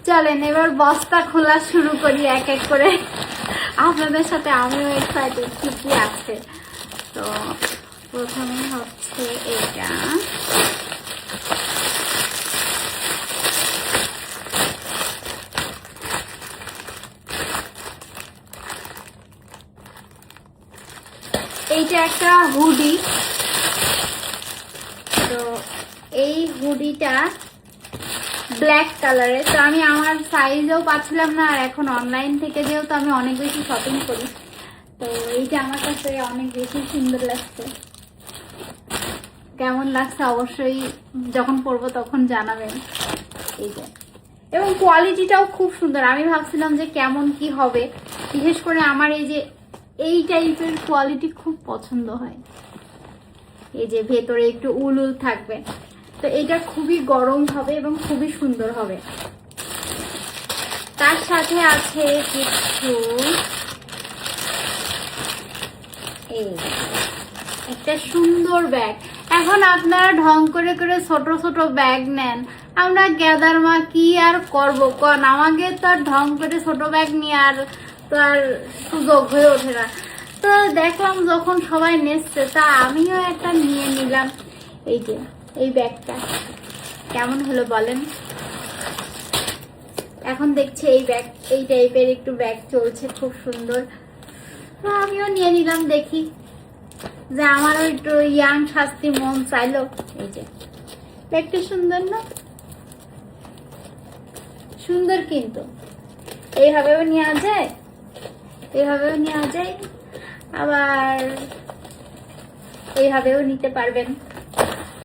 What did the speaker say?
চলেন এবার বস্তা খোলা শুরু করি এক এক করে। আপনাদের সাথে আমিও এক্সাইটেড কি কি আছে। তো প্রথমে হচ্ছে এটা, এইটা একটা হুডি। তো এই হুডিটা ব্ল্যাক কালারের। তো আমি আমার সাইজেও পাচ্ছিলাম না, আর এখন অনলাইন থেকে যেহেতু আমি অনেক বেশি শপিং করি, তো এইটা আমার কাছে অনেক বেশি সুন্দর লাগছে। কেমন লাগছে অবশ্যই যখন পরবো তখন জানাবেন। এইটা এবং কোয়ালিটিটাও খুব সুন্দর। আমি ভাবছিলাম যে কেমন কি হবে, বিশেষ করে আমার এই যে এই টাইপের কোয়ালিটি খুব পছন্দ হয়। এই যে ভেতরে একটু উল উল থাকবে, তো এটা খুবই গরম হবে এবং খুবই সুন্দর হবে। তার সাথে আছে কিছু এই একটা সুন্দর ব্যাগ। এখন আপনারা ঢং করে করে ছোট ছোট ব্যাগ নেন, আমরা গ্যাদার মা কি আর করবো কন, আমাকে তো আর ঢং করে ছোট ব্যাগ নিয়ে আর তো আর সুযোগ হয়ে ওঠে না। তো দেখলাম যখন সবাই নেচ্ছে, তা আমিও একটা নিয়ে নিলাম। এই যে এই ব্যাগটা কেমন হলো বলেন। এখন দেখছি এই ব্যাগ, এই টাইপের একটু ব্যাগ চলছে খুব সুন্দর, তো আমিও নিয়ে নিলাম। দেখি যে আমারও একটু ইয়াং শাস্তি মন চাইলো। এই যে ব্যাগটা সুন্দর না? সুন্দর, কিন্তু এইভাবেও নেওয়া যায়, এইভাবেও নেওয়া যায়, আবার এইভাবেও নিতে পারবেন।